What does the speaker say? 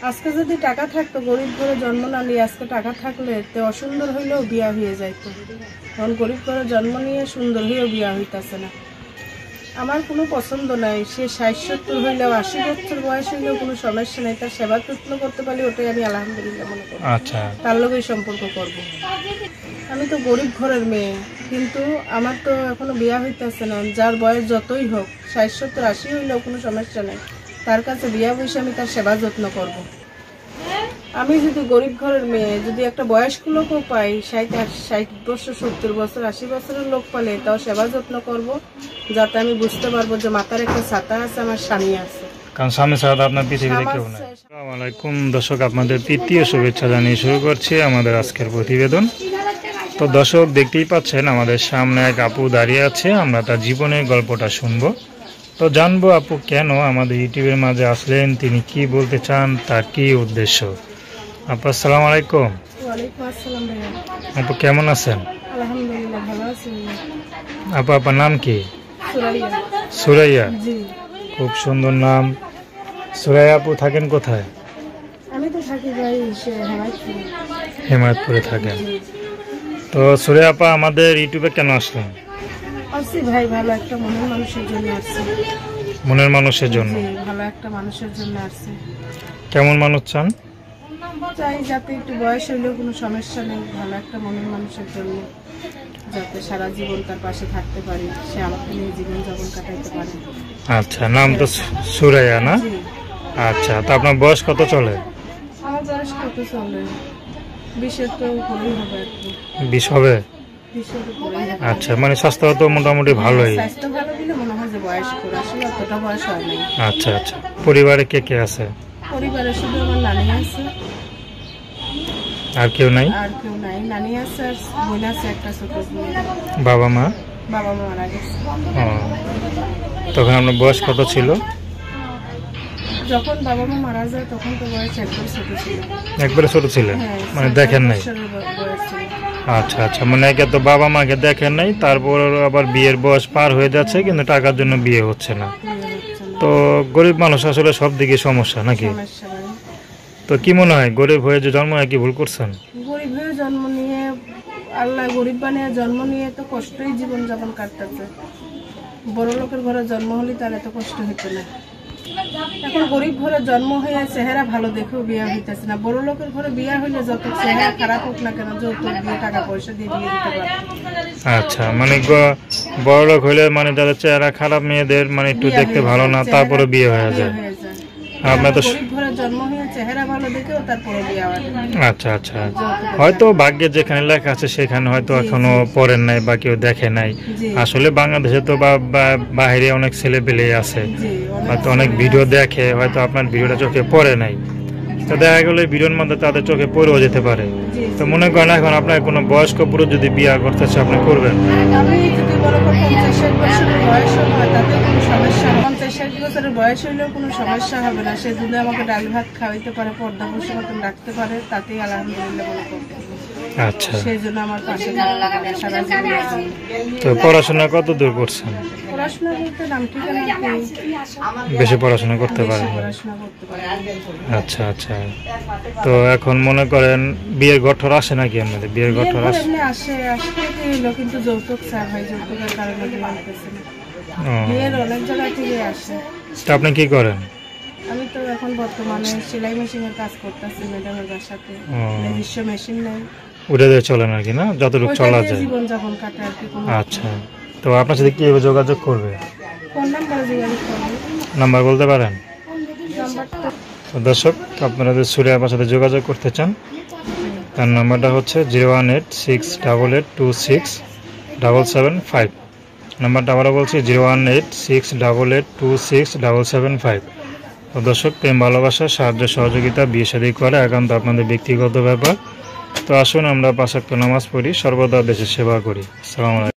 আজকে যদি টাকা থাকতো, গরিব ঘরে জন্ম না নিয়ে আজকে টাকা থাকলে তে অসুন্দর হইলেও বিয়া হয়ে যাইতো। এখন গরিব ঘরে জন্ম নিয়ে সুন্দর হয়েও বিয়া হইতেছে না। আমার কোনো পছন্দ নাই, সে 60-70 হইলেও 80 বছর বয়স হইলেও কোনো সমস্যা নেই। তার সেবা যত্ন করতে পারলে ওটাই আমি আলহামদুলিল্লাহ মনে করি। আচ্ছা, তার লগেই সম্পর্ক করব। আমি তো গরিব ঘরের মেয়ে, কিন্তু আমার তো এখনো বিয়া হইতেছে না। যার বয়স যতই হোক, 60-70-80 হইলেও কোনো সমস্যা নেই। তার কাছে বিয়া বসে আমি তার সেবা যত্ন করব। আমি যদি গরিব ঘরের মেয়ে যদি একটা বয়স্ক লোকও পাই, 60 বছর 70 বছর 80 বছরের লোক পালে, তাও সেবা যত্ন করব, যাতে আমি বুঝতে পারবো যে মাথার একটা ছাতা আছে, আমার স্বামী আছে। কারণ স্বামী ছাড়া আপনার পৃথিবীতে কেউ নাই। আসসালামু আলাইকুম দর্শক, আপনাদের তৃতীয় শুভেচ্ছা জানিয়ে শুরু করছি আমাদের আজকের প্রতিবেদন। তো দর্শক, দেখতেই পাচ্ছেন আমাদের সামনে এক আপু দাঁড়িয়ে আছে। আমরা তার জীবনের গল্পটা শুনবো। তো জানবো আপু কেন আমাদের ইউটিউবের মাঝে আসলেন, তিনি কি বলতে চান, তার কি উদ্দেশ্য। আপু আসসালামু আলাইকুম। ওয়ালাইকুম আসসালাম ভাইয়া। আপু কেমন আছেন? আলহামদুলিল্লাহ ভালো আছি। আপু আপনার নাম কি? সুরাইয়া। সুরাইয়া, জি। খুব সুন্দর নাম। সুরাইয়া আপু থাকেন কোথায়? আমি তো থাকি ভাই হেমায়তপুরে। হেমায়তপুরে থাকেন। তো সুরাইয়া আপা আমাদের ইউটিউবে কেন আসলেন? আসছি ভাই ভালো একটা মনের মানুষের জন্য আসছি। মনের মানুষের জন্য? জি, ভালো একটা মানুষের জন্য আসছি। কেমন মানুষ চান? চাই যাতে একটু বয়স হইলেও কোনো সমস্যা নেই, ভালো একটা মনের মানুষের জন্য, যাতে সারা জীবন তার পাশে থাকতে পারি, সে আমাকে নিয়ে জীবন যাপন কাটাইতে পারে। আচ্ছা, নাম তো সুরাইয়া না? জি। আচ্ছা, তো আপনার বয়স কত চলে? আমার বয়স কত চলে? 20-এর তো উপরেই হবে আর কি। 20 হবে? 20-এর উপরেই হবে। আচ্ছা, মানে স্বাস্থ্য তো মোটামুটি ভালোই। স্বাস্থ্য ভালো দিলে মনে হয় যে বয়স করে, আসলে অতটা বয়স হয় নাই। আচ্ছা আচ্ছা, পরিবারে কে কে আছে? পরিবারে শুধু আমার নানি আছে। আর কেউ নাই? আর কেউ নাই, নানি আছে আর বোন আছে একটা ছোট বোন। বাবা মা? বাবা মা মারা গেছে। ও, তখন আপনার বয়স কত ছিল? যখন বাবা মা মারা যায় তখন তো বয়স একদম ছোট ছিল। একবারে ছোট ছিলেন? হ্যাঁ, মানে দেখেন নাই? 7 বছরের বয়স ছিল। আচ্ছা আচ্ছা, মানে একে তো বাবা মাকে দেখেন নাই, তারপর আবার বিয়ের বয়স পার হয়ে যাচ্ছে, কিন্তু টাকার জন্য বিয়ে হচ্ছে না। বিয়ে হচ্ছে না। তো গরিব মানুষ আসলে সব দিকে সমস্যা নাকি? সমস্যা নাই। তো কি মনে হয়, গরিব হয়ে যে জন্ম হয় কি ভুল করছেন? গরিব হয়ে জন্ম নিয়ে, আল্লাহ গরিব বানিয়ে জন্ম নিয়ে তো কষ্টই জীবন যাপন কাটতেছে। বড় লোকের ঘরে জন্ম হলে তার এত কষ্ট হইতো না। এখন গরিব ঘরে জন্ম হয়ে চেহারা ভালো দেখেও বিয়ে হইতেছে না। বড় লোকের ঘরে বিয়ে হইলে যত চেহারা খারাপ হোক না কেন, যৌতুক দিয়ে টাকা পয়সা দিয়ে বিয়ে দিতে পারতো। আচ্ছা, মানে বড় লোক হইলে মানে যাদের চেহারা খারাপ মেয়েদের মানে একটু দেখতে ভালো না, তারপরে বিয়ে হয়ে যায়। আপনার তো গরিব ঘরে জন্ম হয়ে চেহারা ভালো দেখেও তারপরে বিয়ে হয়। আচ্ছা আচ্ছা, হয়তো ভাগ্যে যেখানে লেখা আছে সেখানে হয়তো এখনো পড়েন নাই বা কেউ দেখে নাই। আসলে বাংলাদেশে তো বাইরে অনেক ছেলে পেলে আছে, হয়তো অনেক ভিডিও দেখে, হয়তো আপনার ভিডিওটা চোখে পড়ে নাই। তো দেখা গেলো ভিডিওর মধ্যে তাদের চোখে পড়েও যেতে পারে। তো মনে করেন এখন আপনার কোনো বয়স্ক পুরুষ যদি বিয়ে করতে চায়, আপনি করবেন? আমি যদি বড় 50-60 বছরের বয়স হয় তাতে কোনো সমস্যা, 50-60 বছরের বয়স হইলেও কোনো সমস্যা হবে না। সে যদি আমাকে ডাল ভাত খাওয়াইতে পারে, পর্দা বসে মতন রাখতে পারে, তাতেই আলহামদুলিল্লাহ মনে করতে। আচ্ছা, সেই জন্য আমার পাশে থাকতে পারে সারা জীবন। তো পড়াশোনা কত দূর করছেন? পড়াশোনা করতে নাম ঠিকানা বেশি পড়াশোনা করতে পারেন? পড়াশোনা করতে পারে। আচ্ছা আচ্ছা, তো এখন মনে করেন বিয়ের গঠর আসে নাকি আপনাদের? বিয়ের গঠর আসে? আসে এলো, কিন্তু যৌতুক চায় ভাই, যৌতুকের কারণে বিয়ে হইতেছে না। ও, বিয়ের অনেক জায়গা থেকে আসে। তা আপনি কি করেন? আমি তো এখন বর্তমানে সেলাই মেশিনের কাজ করতেছি ম্যাডামের বাসাতে। নিজস্ব মেশিন নাই, উঠে দিয়ে চলেন আর কি না, যতটুকু চলা যায় জীবন যাপন কাটে আর কি। আচ্ছা, তো আপনার সাথে কিভাবে যোগাযোগ করবে? কোন নাম্বারে যোগাযোগ করবে? নাম্বার বলতে পারেন? নাম্বারটা তো দর্শক, আপনারা যদি সুরাইয়া আপার সাথে যোগাযোগ করতে চান, তার নাম্বারটা হচ্ছে 01868267775। নাম্বারটা আবারও বলছি 01868267775। তো দর্শক, প্রেম ভালোবাসা সাহায্য সহযোগিতা বিয়ে শাদী করা একান্ত আপনাদের ব্যক্তিগত ব্যাপার। তো আসুন আমরা 5 ওয়াক্ত নামাজ পড়ি, সর্বদা দেশের সেবা করি। আসসালামু আলাইকুম।